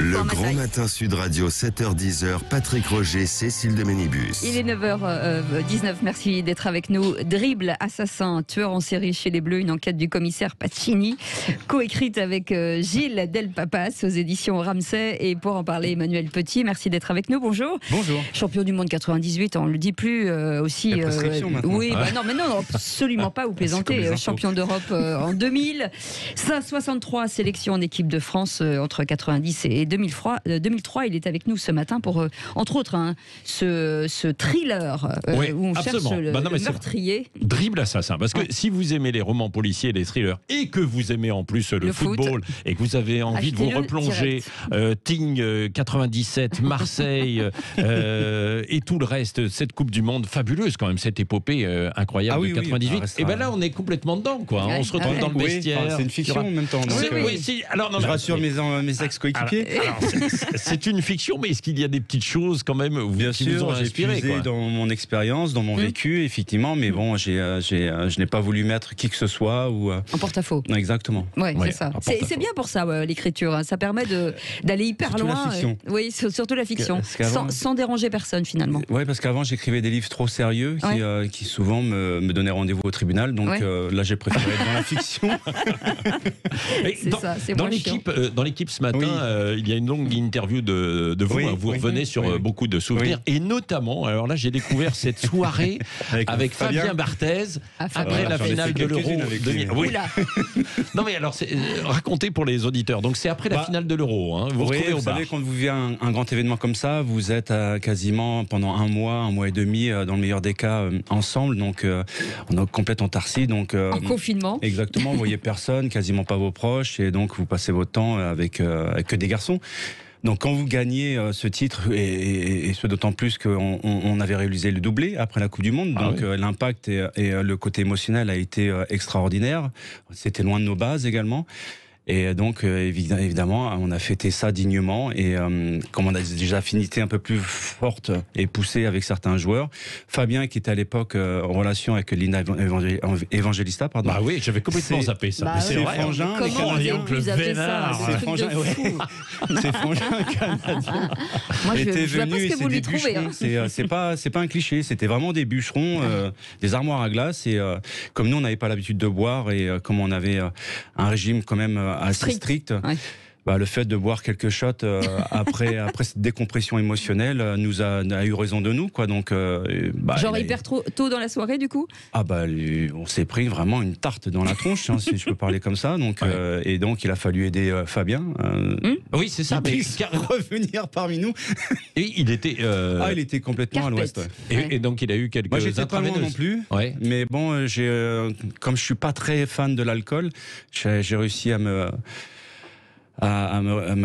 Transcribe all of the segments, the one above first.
Le Grand Matin Sud Radio, 7h-10h, Patrick Roger, Cécile de Ménibus. Il est 9h19, merci d'être avec nous. Dribble, assassin, tueur en série chez les Bleus, une enquête du commissaire Pacini, coécrite avec Gilles Delpapas aux éditions Ramsay. Et pour en parler, Emmanuel Petit, merci d'être avec nous, bonjour. Bonjour. Champion du monde 98, on ne le dit plus aussi. Oui, non, absolument pas, vous plaisantez. Champion d'Europe en 2000, 63 sélections en équipe de France entre 90 et 2003, il est avec nous ce matin pour, entre autres, ce thriller où on cherche le meurtrier. Dribble assassin. Parce que si vous aimez les romans policiers, les thrillers, et que vous aimez en plus le football, et que vous avez envie de vous replonger, Tignes 97, Marseille, et tout le reste, cette Coupe du Monde fabuleuse quand même, cette épopée incroyable de 98. Et bien là, on est complètement dedans, quoi. On se retrouve dans le vestiaire. C'est une fiction en même temps. Je rassure mes ex-coéquipiers. C'est une fiction, mais est-ce qu'il y a des petites choses quand même qui vous ont inspiré, j'ai puisé dans mon expérience, dans mon vécu, effectivement, mais bon, je n'ai pas voulu mettre qui que ce soit ou en porte-à-faux. Exactement. Ouais, c'est ça. C'est bien pour ça l'écriture. Ça permet d'aller hyper loin. La fiction. Oui, surtout la fiction, sans déranger personne finalement. Oui, parce qu'avant j'écrivais des livres trop sérieux qui souvent me donnaient rendez-vous au tribunal. Donc là, j'ai préféré être dans la fiction. Dans l'équipe ce matin, il y a une longue interview de vous. Vous revenez sur beaucoup de souvenirs. Et notamment, alors là, j'ai découvert cette soirée avec Fabien Barthez après la finale de l'Euro. Non mais alors, racontez pour les auditeurs. Donc c'est après la finale de l'Euro. Hein, vous retrouvez au bar. Savez, quand vous vivez un grand événement comme ça, vous êtes quasiment pendant un mois et demi, dans le meilleur des cas, ensemble. Donc on est complètement tarsi. Donc en confinement. Exactement. Vous voyez personne, quasiment pas vos proches, et donc vous passez votre temps avec que des garçons. Donc quand vous gagnez ce titre, et ce d'autant plus qu'on avait réalisé le doublé après la Coupe du Monde, donc l'impact et le côté émotionnel a été extraordinaire. C'était loin de nos bases également. Et donc évidemment on a fêté ça dignement, et comme on a déjà affinité un peu plus forte et poussée avec certains joueurs, Fabien qui était à l'époque en relation avec Linda Evangelista, pardon. Bah oui, j'avais complètement zappé ça. C'est frangin canadien. C'est frangin canadien. Moi je vois pas ce que vous lui trouvez. C'est pas un cliché, c'était vraiment des bûcherons, des armoires à glace, et comme nous on n'avait pas l'habitude de boire, et comme on avait un régime quand même assez strict. Le fait de boire quelques shots après cette décompression émotionnelle nous a eu raison de nous, quoi. Donc genre hyper tôt dans la soirée du coup. On s'est pris vraiment une tarte dans la tronche, si je peux parler comme ça. Donc et donc il a fallu aider Fabien. Oui, c'est ça. Mais revenir parmi nous. Et il était il était complètement Carpette. à l'ouest. Et donc il a eu quelques. Moi j'étais pas loin non plus. Mais bon, comme je suis pas très fan de l'alcool, j'ai réussi à me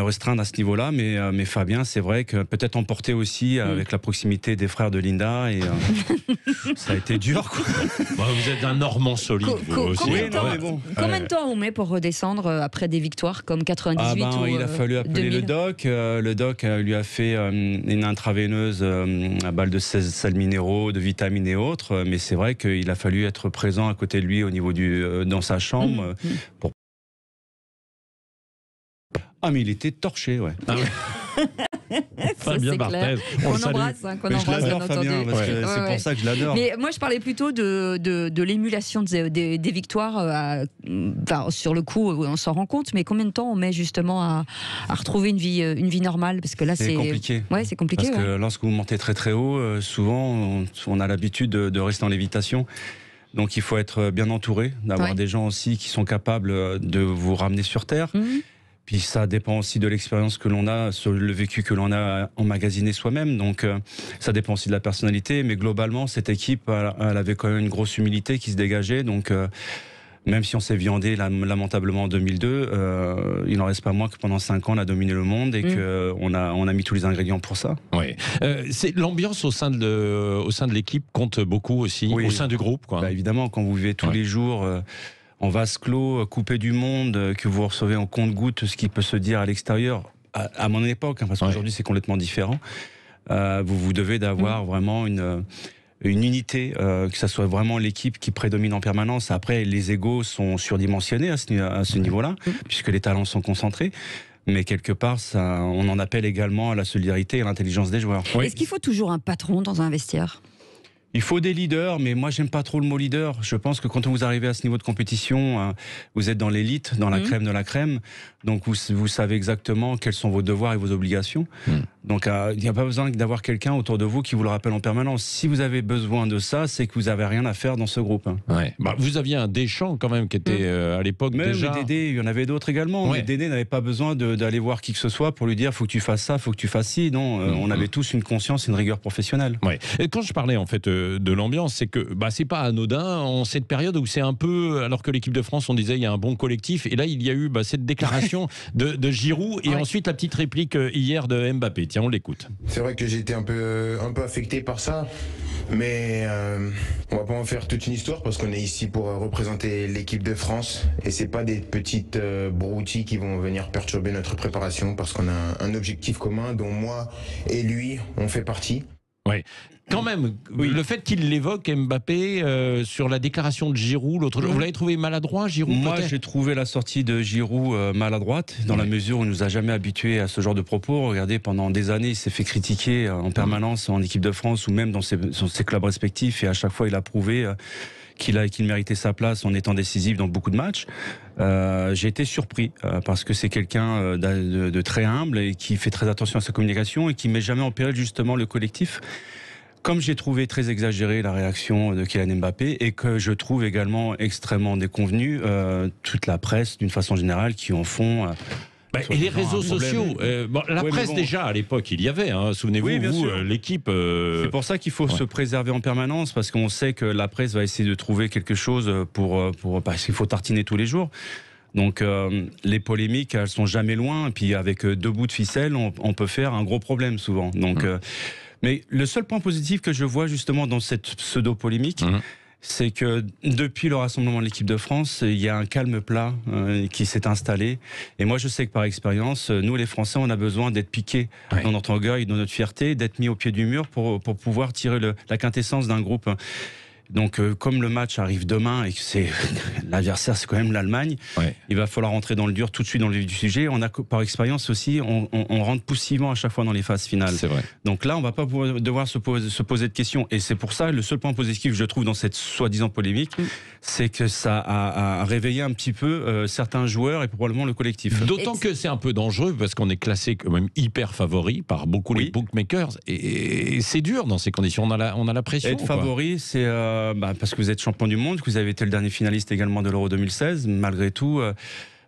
restreindre à ce niveau-là, mais Fabien, c'est vrai que peut-être emporté aussi avec la proximité des frères de Linda, et ça a été dur, quoi. Vous êtes un Normand solide, vous aussi. Combien de temps on met pour redescendre après des victoires comme 98 il a fallu appeler 2000. le doc. Le doc lui a fait une intraveineuse à balle de 16 sels minéraux, de vitamines et autres, mais c'est vrai qu'il a fallu être présent à côté de lui au niveau dans sa chambre pour. Mais il était torché, Fabien Barthez, on embrasse, bien entendu. C'est pour ça que je l'adore. Mais moi, je parlais plutôt de l'émulation des victoires. Sur le coup, on s'en rend compte, mais combien de temps on met justement à retrouver une vie normale? Parce que là, c'est compliqué. Ouais, c'est compliqué. Parce que lorsque vous montez très très haut, souvent, on a l'habitude de rester en lévitation. Donc il faut être bien entouré, d'avoir des gens aussi qui sont capables de vous ramener sur terre. Puis ça dépend aussi de l'expérience que l'on a, sur le vécu que l'on a emmagasiné soi-même. Donc ça dépend aussi de la personnalité. Mais globalement, cette équipe, elle avait quand même une grosse humilité qui se dégageait. Donc même si on s'est viandé lamentablement en 2002, il n'en reste pas moins que pendant 5 ans, on a dominé le monde, et qu'on a mis tous les ingrédients pour ça. Oui. L'ambiance au sein de l'équipe compte beaucoup aussi, au sein du groupe, quoi. Évidemment, quand vous vivez tous les jours en vase clos, coupé du monde, que vous recevez en compte-gouttes ce qui peut se dire à l'extérieur, à mon époque, parce qu'aujourd'hui c'est complètement différent, vous devez d'avoir vraiment une unité, que ça soit vraiment l'équipe qui prédomine en permanence. Après, les égos sont surdimensionnés à ce niveau-là, puisque les talents sont concentrés. Mais quelque part, on en appelle également à la solidarité et à l'intelligence des joueurs. Est-ce qu'il faut toujours un patron dans un vestiaire ? Il faut des leaders, mais moi j'aime pas trop le mot leader. Je pense que quand vous arrivez à ce niveau de compétition, vous êtes dans l'élite, dans la crème de la crème. Donc vous savez exactement quels sont vos devoirs et vos obligations. Donc il n'y a pas besoin d'avoir quelqu'un autour de vous qui vous le rappelle en permanence. Si vous avez besoin de ça, c'est que vous n'avez rien à faire dans ce groupe. Ouais. Bah, vous aviez un Deschamps quand même qui était à l'époque déjà. Mais Dédé, il y en avait d'autres également. Ouais. Mais Dédé n'avait pas besoin d'aller voir qui que ce soit pour lui dire faut que tu fasses ça, faut que tu fasses ci. Non, on avait tous une conscience et une rigueur professionnelle. Ouais. Et quand je parlais en fait de l'ambiance, c'est que c'est pas anodin en cette période où c'est un peu, alors que l'équipe de France, on disait il y a un bon collectif, et là il y a eu cette déclaration de Giroud et ensuite la petite réplique hier de Mbappé. Tiens, on l'écoute. C'est vrai que j'ai été un peu affecté par ça, mais on va pas en faire toute une histoire parce qu'on est ici pour représenter l'équipe de France et c'est pas des petites broutilles qui vont venir perturber notre préparation parce qu'on a un objectif commun dont moi et lui on fait partie. Ouais. Quand même, le fait qu'il l'évoque, Mbappé, sur la déclaration de Giroud l'autre jour, vous l'avez trouvé maladroit, Giroud? Moi, j'ai trouvé la sortie de Giroud maladroite, dans la mesure où il nous a jamais habitués à ce genre de propos. Regardez, pendant des années, il s'est fait critiquer en permanence en équipe de France ou même dans ses clubs respectifs, et à chaque fois, il a prouvé qu'il méritait sa place en étant décisif dans beaucoup de matchs. J'ai été surpris parce que c'est quelqu'un de très humble et qui fait très attention à sa communication et qui met jamais en péril justement le collectif. Comme j'ai trouvé très exagérée la réaction de Kylian Mbappé et que je trouve également extrêmement déconvenue toute la presse d'une façon générale qui en font... et les réseaux sociaux, la presse déjà à l'époque il y avait, souvenez-vous, l'équipe... C'est pour ça qu'il faut se préserver en permanence parce qu'on sait que la presse va essayer de trouver quelque chose parce qu'il faut tartiner tous les jours. Donc les polémiques, elles sont jamais loin. Et puis avec deux bouts de ficelle, on peut faire un gros problème souvent. Donc, mais le seul point positif que je vois justement dans cette pseudo-polémique, c'est que depuis le rassemblement de l'équipe de France, il y a un calme plat qui s'est installé. Et moi, je sais que par expérience, nous les Français, on a besoin d'être piqués dans notre orgueil, dans notre fierté, d'être mis au pied du mur pour pouvoir tirer la quintessence d'un groupe. Donc, comme le match arrive demain et que l'adversaire, c'est quand même l'Allemagne, il va falloir rentrer dans le dur tout de suite dans le vif du sujet. On a, par expérience aussi, on rentre poussivement à chaque fois dans les phases finales. C'est vrai. Donc là, on va pas devoir se poser de questions. Et c'est pour ça, le seul point positif, je trouve, dans cette soi-disant polémique, c'est que ça a réveillé un petit peu certains joueurs et probablement le collectif. D'autant que c'est un peu dangereux parce qu'on est classé quand même hyper favori par beaucoup les bookmakers. Et c'est dur dans ces conditions. On a la pression. Être favori, c'est... parce que vous êtes champion du monde, que vous avez été le dernier finaliste également de l'Euro 2016, malgré tout,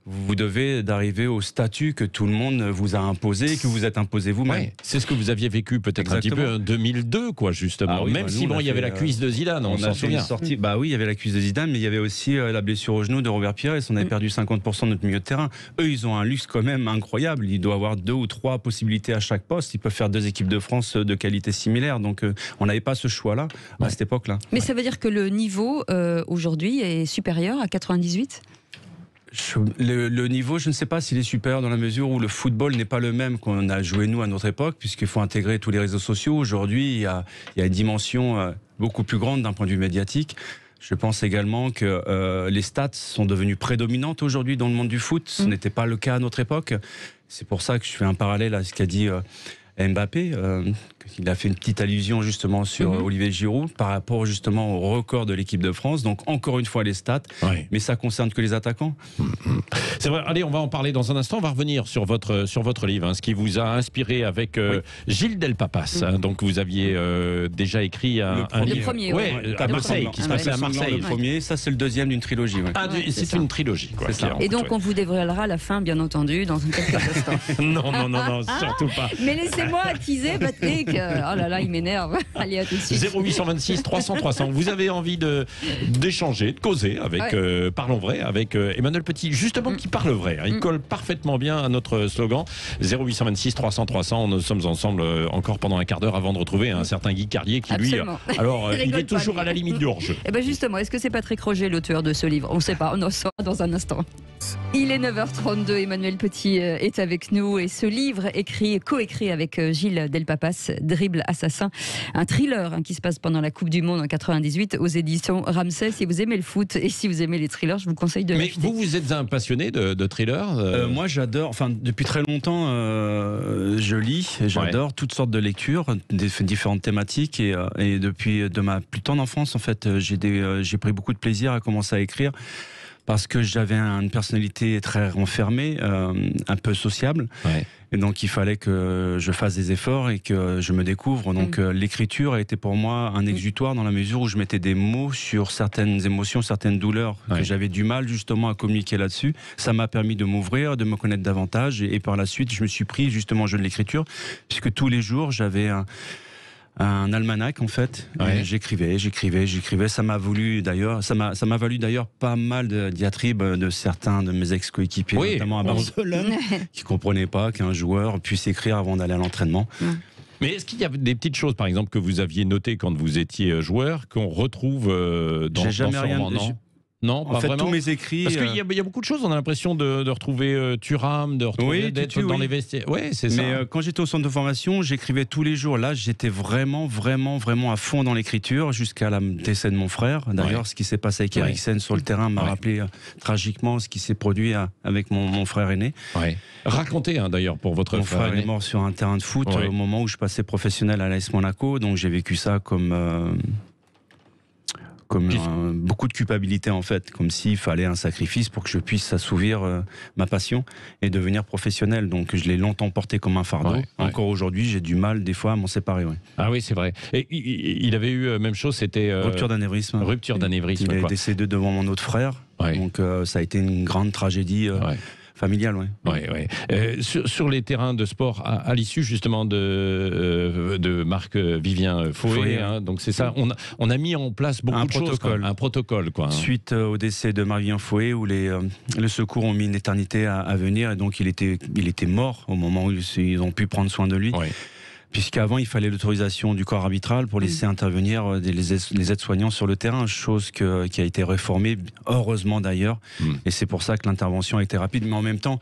vous devez d'arriver au statut que tout le monde vous a imposé et que vous êtes imposé vous-même. Ouais, c'est ce que vous aviez vécu peut-être un petit peu en 2002, justement. Même si il y avait la cuisse de Zidane, on s'en souvient. Oui, il y avait la cuisse de Zidane, mais il y avait aussi la blessure au genou de Robert Pires. On avait perdu 50% de notre milieu de terrain. Eux, ils ont un luxe quand même incroyable. Il doit avoir 2 ou 3 possibilités à chaque poste. Ils peuvent faire 2 équipes de France de qualité similaire. Donc, on n'avait pas ce choix-là à cette époque-là. Mais ça veut dire que le niveau aujourd'hui est supérieur à 98 ? Le niveau, je ne sais pas s'il est supérieur dans la mesure où le football n'est pas le même qu'on a joué nous à notre époque, puisqu'il faut intégrer tous les réseaux sociaux. Aujourd'hui, il y a une dimension beaucoup plus grande d'un point de vue médiatique. Je pense également que les stats sont devenues prédominantes aujourd'hui dans le monde du foot. Ce n'était pas le cas à notre époque. C'est pour ça que je fais un parallèle à ce qu'a dit Mbappé. Il a fait une petite allusion justement sur Olivier Giroud par rapport justement au record de l'équipe de France. Donc encore une fois les stats, mais ça concerne que les attaquants. C'est vrai. Allez, on va en parler dans un instant. On va revenir sur votre livre, ce qui vous a inspiré avec Gilles Delpapas. Donc vous aviez déjà écrit un livre. Le premier, à Marseille, qui se passait à Marseille. Le premier, ça c'est le deuxième d'une trilogie. C'est une trilogie. C'est ça. Et donc on vous dévoilera la fin, bien entendu, dans quelques instants. Non, surtout pas. Mais laissez-moi teaser, Patrick. Oh là là, il m'énerve. Allez, à tout de suite. 0826 300 300. Vous avez envie d'échanger, de causer avec Parlons Vrai, avec Emmanuel Petit, justement qui parle vrai. Il colle parfaitement bien à notre slogan. 0826 300 300. Nous sommes ensemble encore pendant un quart d'heure avant de retrouver un certain Guy Carlier qui, lui, alors il est toujours à la limite du hors-jeu. Et bien justement, est-ce que c'est Patrick Roger l'auteur de ce livre? On ne sait pas, on en saura dans un instant. Il est 9h32, Emmanuel Petit est avec nous et ce livre coécrit avec Gilles Delpapas, Dribble Assassin, un thriller qui se passe pendant la Coupe du Monde en 98 aux éditions Ramsay. Si vous aimez le foot et si vous aimez les thrillers, je vous conseille de l'acheter. Mais vous êtes un passionné de thrillers Moi j'adore, enfin depuis très longtemps je lis, j'adore toutes sortes de lectures, différentes thématiques et depuis de ma plus tendre enfance en fait j'ai pris beaucoup de plaisir à commencer à écrire. Parce que j'avais une personnalité très renfermée, un peu sociable. Ouais. Et donc, il fallait que je fasse des efforts et que je me découvre. Donc, l'écriture a été pour moi un exutoire dans la mesure où je mettais des mots sur certaines émotions, certaines douleurs que j'avais du mal justement à communiquer là-dessus. Ça m'a permis de m'ouvrir, de me connaître davantage. Et par la suite, je me suis pris justement au jeu de l'écriture, puisque tous les jours, j'avais un almanach en fait. J'écrivais. Ça m'a valu d'ailleurs pas mal de diatribes de certains de mes ex-coéquipiers, notamment à Barcelone, qui comprenaient pas qu'un joueur puisse écrire avant d'aller à l'entraînement. Mais est-ce qu'il y a des petites choses, par exemple, que vous aviez notées quand vous étiez joueur, qu'on retrouve dans ce roman, non ? Non, en fait, vraiment. Tous mes écrits. Parce qu'il y a beaucoup de choses, on a l'impression de retrouver Thuram, de retrouver d'être dans les vestiaires. Oui, c'est ça. Mais quand j'étais au centre de formation, j'écrivais tous les jours. Là, j'étais vraiment à fond dans l'écriture jusqu'à la décès de mon frère. D'ailleurs, ce qui s'est passé avec Eriksen sur le terrain m'a rappelé tragiquement ce qui s'est produit avec mon frère aîné. Racontez d'ailleurs pour votre mon frère est mort sur un terrain de foot au moment où je passais professionnel à l'AS Monaco. Donc j'ai vécu ça comme beaucoup de culpabilité en fait, comme s'il fallait un sacrifice pour que je puisse assouvir ma passion et devenir professionnel. Donc je l'ai longtemps porté comme un fardeau. Encore aujourd'hui, j'ai du mal des fois à m'en séparer. Ah oui, c'est vrai. Et il avait eu même chose, c'était rupture d'anévrisme. Rupture d'anévrisme. Il est décédé devant mon autre frère. Donc ça a été une grande tragédie. Familial, sur les terrains de sport, à l'issue justement de Marc-Vivien Foué, donc c'est ça, on a mis en place beaucoup de choses, un protocole. Suite au décès de Marc-Vivien Foué, où le secours ont mis une éternité à venir, et donc il était mort au moment où ils ont pu prendre soin de lui. Puisqu'avant, il fallait l'autorisation du corps arbitral pour laisser intervenir les aides-soignants sur le terrain, chose qui a été réformée, heureusement d'ailleurs. Et c'est pour ça que l'intervention a été rapide. Mais en même temps,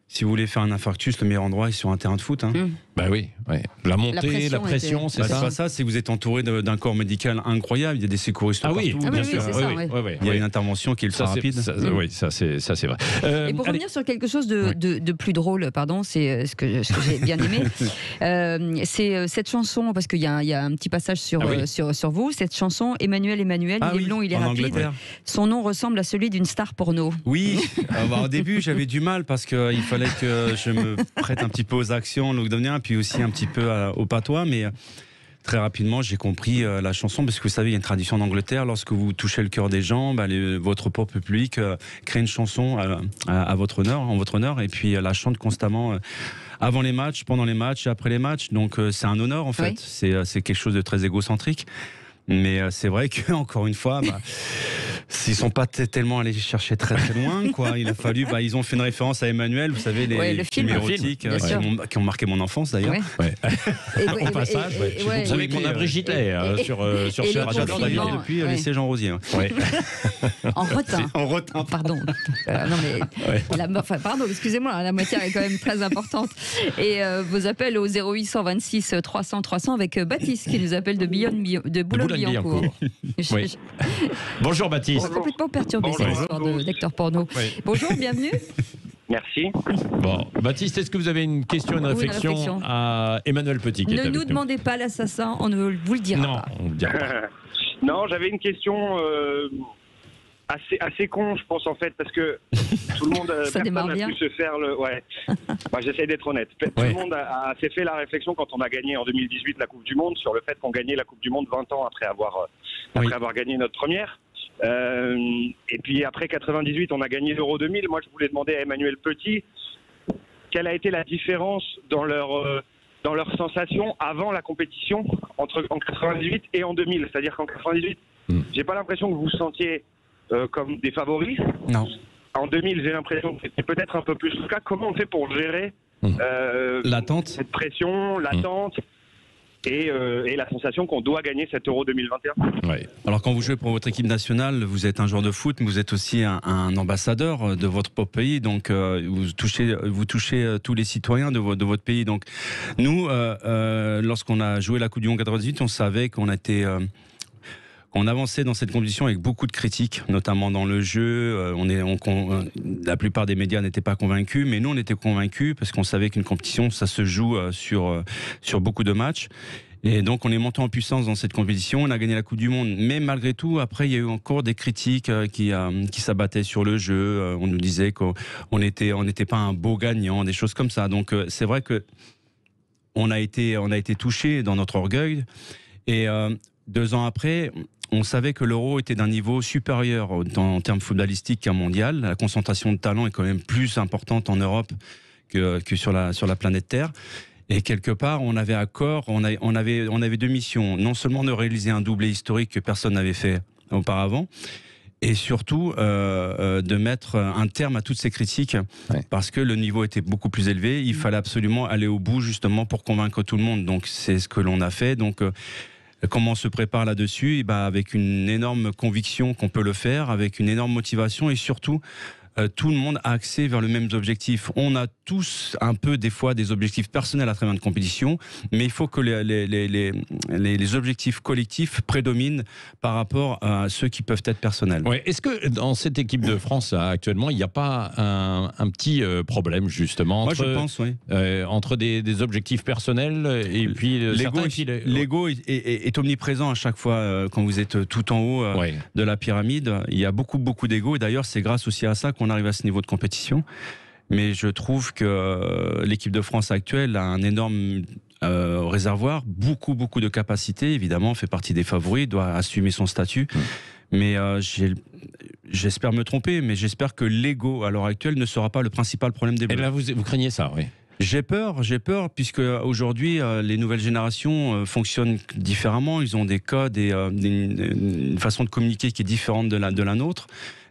si vous voulez faire un infarctus, le meilleur endroit est sur un terrain de foot. Bah oui. La montée, la pression, c'est ça. C'est pas ça, c'est que vous êtes entouré d'un corps médical incroyable. Il y a des secouristes partout. Bien sûr. Il y a une intervention qui est ultra rapide. Oui, ça c'est vrai. Et pour revenir sur quelque chose de plus drôle, pardon, c'est ce que j'ai bien aimé. C'est cette chanson, parce qu'il y a un petit passage sur vous. Cette chanson, Emmanuel, il est blond, il est rapide. Angleterre. Son nom ressemble à celui d'une star porno. Oui. Au début, j'avais du mal parce qu'il fallait que je me prête un petit peu aux actions londoniennes, puis aussi un petit peu au patois, mais très rapidement j'ai compris la chanson, parce que vous savez, il y a une tradition en Angleterre, lorsque vous touchez le cœur des gens, votre propre public crée une chanson en votre honneur, et puis la chante constamment avant les matchs, pendant les matchs et après les matchs. Donc c'est un honneur en fait. C'est quelque chose de très égocentrique, mais c'est vrai que encore une fois s'ils sont pas tellement allés chercher très loin, quoi. Il a fallu, ils ont fait une référence à Emmanuel, vous savez, les films érotiques qui ont marqué mon enfance d'ailleurs. Au passage, vous savez qu'on a Brigitte Lay sur ce radio d'ailleurs depuis les Lycée Jean Rosier. En rotin. Pardon. Pardon, excusez-moi, la matière est quand même très importante. Et vos appels au 0826 300 300 avec Baptiste qui nous appelle de Boulogne-Billancourt. Bonjour Baptiste. Complètement perturbé cette histoire de lecteur porno. Bonjour, bienvenue. Merci. Bon, Baptiste, est-ce que vous avez une question, une réflexion à Emmanuel Petit qui est avec nous ? Ne nous demandez pas l'assassin, on ne vous le dira pas. Non, on ne le dira pas. Non, j'avais une question assez con, je pense en fait, parce que tout le monde personne n'a pu se faire le... j'essaie d'être honnête. Tout le monde s'est fait la réflexion quand on a gagné en 2018 la Coupe du Monde, sur le fait qu'on gagnait la Coupe du Monde 20 ans après avoir gagné notre première. Et puis après 98, on a gagné l'Euro 2000. Moi, je voulais demander à Emmanuel Petit quelle a été la différence dans leur sensation avant la compétition en 98 et en 2000. C'est-à-dire qu'en 98, j'ai pas l'impression que vous vous sentiez comme des favoris. Non. En 2000, j'ai l'impression que c'était peut-être un peu plus le cas. Comment on fait pour gérer l'attente, cette pression, l'attente? et la sensation qu'on doit gagner cet Euro 2021. Ouais. Alors quand vous jouez pour votre équipe nationale, vous êtes un joueur de foot, mais vous êtes aussi un ambassadeur de votre propre pays, donc vous touchez tous les citoyens de votre pays. Donc nous, lorsqu'on a joué la Coupe du Monde 98, on savait qu'on avançait dans cette compétition avec beaucoup de critiques, notamment dans le jeu. La plupart des médias n'étaient pas convaincus, mais nous on était convaincus parce qu'on savait qu'une compétition, ça se joue sur beaucoup de matchs. Et donc on est monté en puissance dans cette compétition, on a gagné la Coupe du Monde. Mais malgré tout, après il y a eu encore des critiques qui s'abattaient sur le jeu. On nous disait qu'on n'était pas un beau gagnant, des choses comme ça. Donc c'est vrai que on a été touchés dans notre orgueil. Et 2 ans après, on savait que l'Euro était d'un niveau supérieur en termes footballistiques qu'un mondial. La concentration de talent est quand même plus importante en Europe que sur la planète Terre. Et quelque part, on avait on avait 2 missions. Non seulement de réaliser un doublé historique que personne n'avait fait auparavant, et surtout de mettre un terme à toutes ces critiques, parce que le niveau était beaucoup plus élevé. Il fallait absolument aller au bout justement pour convaincre tout le monde. Donc c'est ce que l'on a fait. Donc comment on se prépare là-dessus? Avec une énorme conviction qu'on peut le faire, avec une énorme motivation et surtout tout le monde a accès vers le même objectif. On a tous un peu des fois des objectifs personnels à travers une compétition, mais il faut que les objectifs collectifs prédominent par rapport à ceux qui peuvent être personnels. Ouais. Est-ce que dans cette équipe de France actuellement, il n'y a pas un petit problème justement entre, moi je pense, oui. Entre des objectifs personnels et puis l'ego est omniprésent à chaque fois quand vous êtes tout en haut de la pyramide. Il y a beaucoup d'ego et d'ailleurs c'est grâce aussi à ça qu'on arrive à ce niveau de compétition. Mais je trouve que l'équipe de France actuelle a un énorme réservoir, beaucoup de capacités. Évidemment, fait partie des favoris, doit assumer son statut. Mais j'espère me tromper, mais j'espère que l'ego à l'heure actuelle ne sera pas le principal problème des Bleus. Et là, vous craignez ça, oui. J'ai peur, puisque aujourd'hui, les nouvelles générations fonctionnent différemment. Ils ont des codes et une façon de communiquer qui est différente de la nôtre.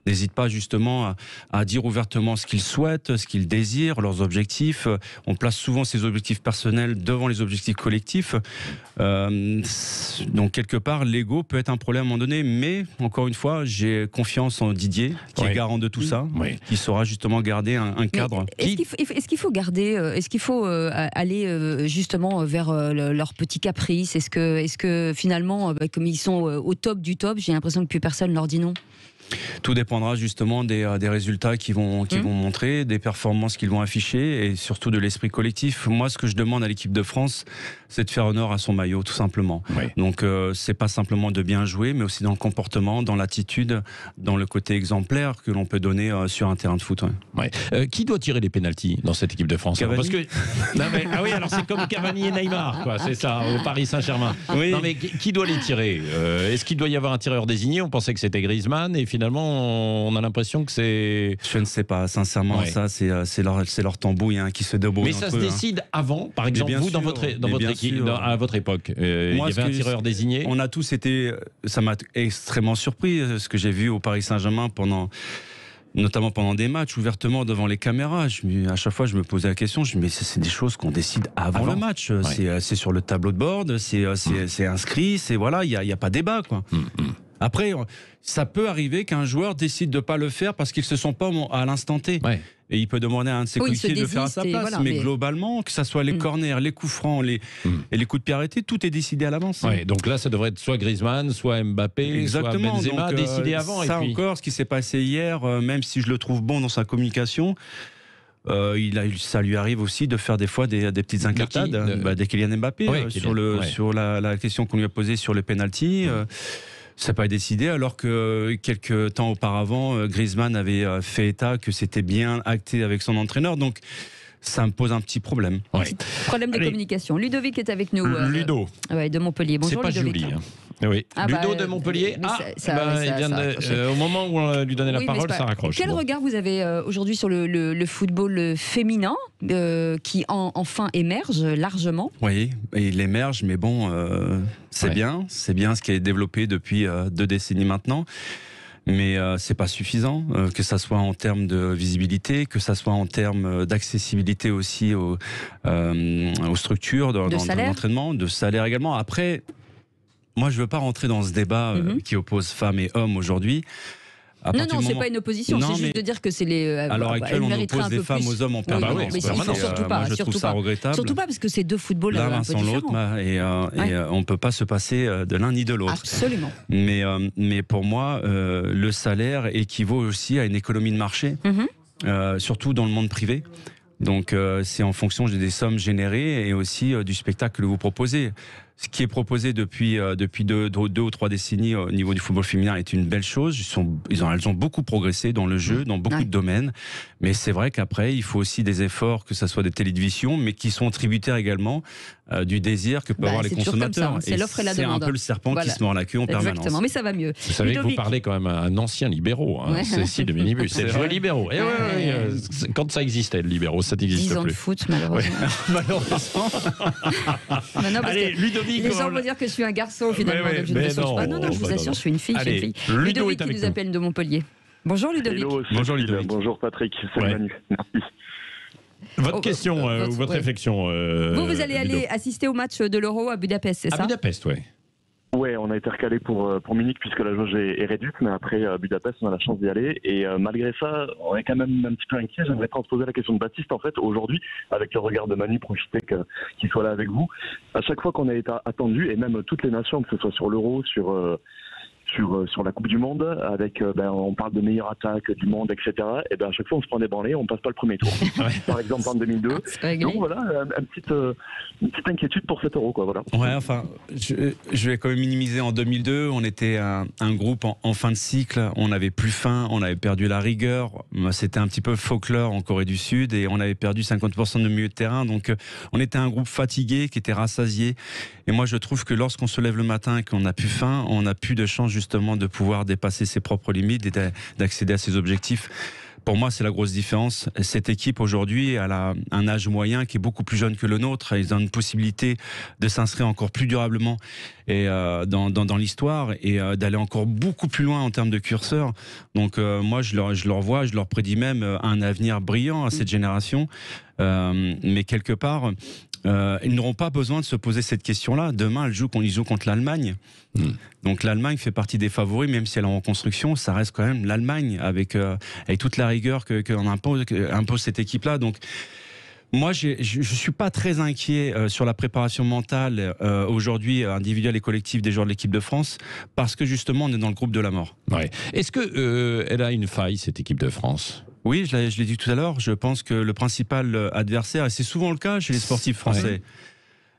N'hésitent pas justement à dire ouvertement ce qu'ils souhaitent, ce qu'ils désirent, leurs objectifs. On place souvent ces objectifs personnels devant les objectifs collectifs. Donc quelque part, l'ego peut être un problème à un moment donné, mais encore une fois, j'ai confiance en Didier, qui est garant de tout ça, qui saura justement garder un cadre. Est-ce qu'il faut garder, est-ce qu'il faut aller justement vers leurs petits caprices? Est-ce que finalement, comme ils sont au top du top, j'ai l'impression que plus personne leur dit non? Tout dépendra justement des résultats qu'ils vont montrer, des performances qu'ils vont afficher et surtout de l'esprit collectif. Moi, ce que je demande à l'équipe de France, c'est de faire honneur à son maillot, tout simplement. Donc, c'est pas simplement de bien jouer, mais aussi dans le comportement, dans l'attitude, dans le côté exemplaire que l'on peut donner sur un terrain de foot. Qui doit tirer les pénaltys dans cette équipe de France? Parce que ah oui, alors c'est comme Cavani et Neymar, quoi. C'est ça, au Paris Saint-Germain. Oui. Non, mais qui doit les tirer? Est-ce qu'il doit y avoir un tireur désigné? On pensait que c'était Griezmann et finalement, on a l'impression que c'est... Je ne sais pas, sincèrement, ça, c'est leur tambouille qui se débrouille. Mais ça se décide avant, par exemple, vous, dans votre équipe, à votre époque, il y avait un tireur désigné. On a tous été... Ça m'a extrêmement surpris, ce que j'ai vu au Paris Saint-Germain notamment pendant des matchs, ouvertement devant les caméras. À chaque fois, je me posais la question, mais c'est des choses qu'on décide avant le match. C'est sur le tableau de bord, c'est inscrit, voilà, il n'y a pas débat, quoi. Après, ça peut arriver qu'un joueur décide de ne pas le faire parce qu'ils ne se sont pas à l'instant T. Et il peut demander à un de ses coéquipiers de faire à sa place. Voilà, mais globalement, que ce soit les corners, les coups francs et les coups de pied arrêtés, tout est décidé à l'avance. Donc là, ça devrait être soit Griezmann, soit Mbappé, soit Benzema, décidé avant. Ça encore, ce qui s'est passé hier, même si je le trouve bon dans sa communication, ça lui arrive aussi de faire des fois des petites incartades de Kylian Mbappé sur la question qu'on lui a posée sur le penalty. Ça n'a pas été décidé alors que quelques temps auparavant, Griezmann avait fait état que c'était bien acté avec son entraîneur. Donc ça me pose un petit problème. Problème de communication. Ludovic est avec nous. Ludo. De Montpellier. Bonjour, c'est pas Ludovic. Julie. Oui. Ludo de Montpellier. Au moment où on lui donnait la parole, ça raccroche. Quel regard vous avez aujourd'hui sur le football féminin qui enfin émerge largement? Oui, il émerge, mais bon, c'est bien ce qui est développé depuis 2 décennies maintenant. Mais c'est pas suffisant, que ça soit en termes de visibilité, que ça soit en termes d'accessibilité aussi aux structures, dans l'entraînement, de salaire également. Après, moi je veux pas rentrer dans ce débat qui oppose femmes et hommes aujourd'hui. Non, c'est pas une opposition, c'est juste de dire que c'est les. À l'heure actuelle, on oppose les femmes aux hommes en permanence. Surtout pas. Moi, je trouve ça regrettable. Surtout pas parce que c'est deux footballeurs un peu différents. L'un sans l'autre, et on ne peut pas se passer de l'un ni de l'autre. Absolument. Mais pour moi, le salaire équivaut aussi à une économie de marché, surtout dans le monde privé. Donc c'est en fonction des sommes générées et aussi du spectacle que vous proposez. Ce qui est proposé depuis 2 ou 3 décennies au niveau du football féminin est une belle chose. Elles ont beaucoup progressé dans le jeu, dans beaucoup de domaines. Mais c'est vrai qu'après, il faut aussi des efforts, que ce soit des télévisions, mais qui sont tributaires également du désir que peuvent avoir les consommateurs. C'est l'offre et la demande. C'est un peu le serpent qui se mord la queue en permanence. Exactement, mais ça va mieux. Vous savez que vous parlez quand même à un ancien libéraux, Cécile de Ménibus. C'est vrai libéraux. Quand ça existait, le libéraux, ça n'existe plus. 10 ans de foot, malheureusement. Malheureusement. Allez, Ludovic. Les gens vont dire que je suis un garçon, finalement. Donc je ne change pas. Non, je vous assure, je suis une fille. Ludovic qui nous appelle de Montpellier. Bonjour Ludovic. Bonjour Ludovic. Bonjour Patrick, c'est Manu. Merci. Votre question, votre réflexion. Vous allez aller assister au match de l'Euro à Budapest, c'est ça? À Budapest, oui. Ouais, on a été recalé pour Munich puisque la jauge est réduite, mais après Budapest, on a la chance d'y aller. Et malgré ça, on est quand même un petit peu inquiet. J'aimerais transposer la question de Baptiste, en fait, aujourd'hui, avec le regard de Manu, profiter qu'il soit là avec vous. À chaque fois qu'on a été attendu, et même toutes les nations, que ce soit sur l'Euro, sur la Coupe du Monde, avec on parle de meilleure attaque du monde, etc. Et à chaque fois on se prend des branlées, on passe pas le premier tour. Par exemple en 2002. Donc voilà, une petite inquiétude pour cet Euro, quoi. Voilà. Ouais, enfin, je vais quand même minimiser. En 2002, on était un groupe en fin de cycle, on n'avait plus faim, on avait perdu la rigueur. C'était un petit peu folklore en Corée du Sud et on avait perdu 50% de milieu de terrain. Donc on était un groupe fatigué, qui était rassasié. Et moi je trouve que lorsqu'on se lève le matin et qu'on n'a plus faim, on n'a plus de chance justement de pouvoir dépasser ses propres limites et d'accéder à ses objectifs. Pour moi, c'est la grosse différence. Cette équipe aujourd'hui, elle a un âge moyen qui est beaucoup plus jeune que le nôtre. Ils ont une possibilité de s'inscrire encore plus durablement et dans l'histoire et d'aller encore beaucoup plus loin en termes de curseur. Donc moi, je leur vois, je leur prédis même un avenir brillant à cette génération. Mais quelque part, ils n'auront pas besoin de se poser cette question-là. Demain, ils jouent contre l'Allemagne. Donc l'Allemagne fait partie des favoris, même si elle est en construction, ça reste quand même l'Allemagne avec toute la rigueur qu'on impose cette équipe-là. Donc moi, je suis pas très inquiet sur la préparation mentale aujourd'hui individuelle et collective des joueurs de l'équipe de France, parce que justement, on est dans le groupe de la mort. Ouais. Est-ce que elle a une faille, cette équipe de France ? Oui, je l'ai dit tout à l'heure, je pense que le principal adversaire, et c'est souvent le cas chez les sportifs français,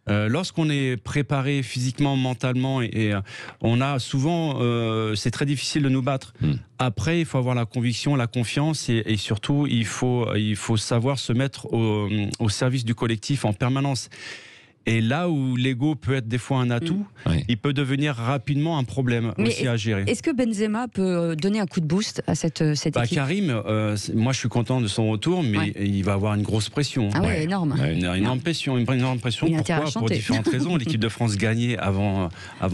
lorsqu'on est préparé physiquement, mentalement, et on a souvent, c'est très difficile de nous battre. Après, il faut avoir la conviction, la confiance, et surtout, il faut savoir se mettre au service du collectif en permanence. Et là où l'ego peut être des fois un atout, il peut devenir rapidement un problème aussi à gérer. Est-ce que Benzema peut donner un coup de boost à cette équipe? Karim, moi je suis content de son retour, mais il va avoir une grosse pression. Ah ouais, énorme. Une énorme pression. Pourquoi? Pour différentes raisons. L'équipe de France gagnait avant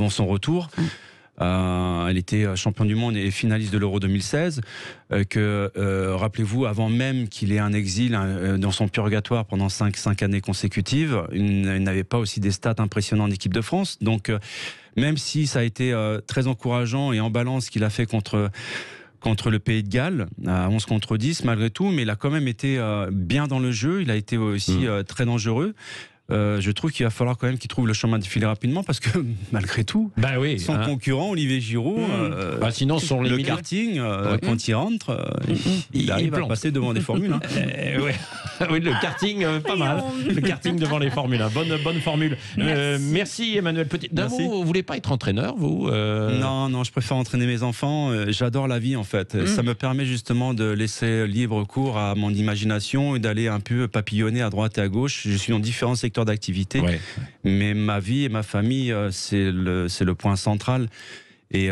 son retour. Elle était championne du monde et finaliste de l'Euro 2016. Rappelez-vous, avant même qu'il ait un exil dans son purgatoire pendant 5 années consécutives, il n'avait pas aussi des stats impressionnants d'équipe de France. Donc, même si ça a été très encourageant et en balance ce qu'il a fait contre le Pays de Galles, à 11 contre 10 malgré tout, mais il a quand même été bien dans le jeu, il a été aussi très dangereux. Je trouve qu'il va falloir quand même qu'il trouve le chemin de filer rapidement, parce que malgré tout, son concurrent Olivier Giroud, sinon le karting, quand il rentre, il arrive à passer devant des Formules 1. Oui, le karting, pas mal. Le karting devant les Formules 1. Bonne formule. Merci Emmanuel Petit. Vous voulez pas être entraîneur, vous Non, je préfère entraîner mes enfants. J'adore la vie, en fait. Ça me permet justement de laisser libre cours à mon imagination et d'aller un peu papillonner à droite et à gauche. Je suis dans différents secteurs d'activité, mais ma vie et ma famille, c'est le point central. Et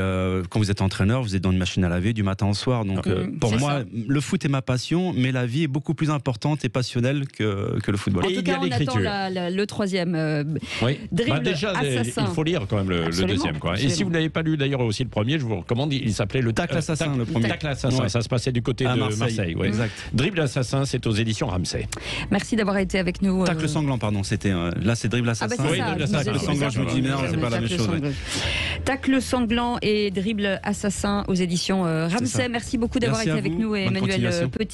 quand vous êtes entraîneur, vous êtes dans une machine à laver du matin au soir. Donc pour moi, le foot est ma passion, mais la vie est beaucoup plus importante et passionnelle que le football. En tout cas, on attend le troisième. Oui. Dribble déjà, assassin. Il faut lire quand même le deuxième. Quoi. Et si vous n'avez pas lu d'ailleurs aussi le premier, je vous recommande, il s'appelait le Tacle assassin, le premier. Tacle assassin, ça se passait du côté de Marseille. Ouais. Exact. Dribble assassin, c'est aux éditions Ramsay. Merci d'avoir été avec nous. Tacle sanglant, pardon. C'était là, c'est dribble assassin. Ah bah c'est ça, Tacle sanglant, je me dis merde, c'est pas la même chose. Tacle sanglant et dribble assassin aux éditions Ramsay. Merci beaucoup d'avoir été avec nous, Emmanuel Petit.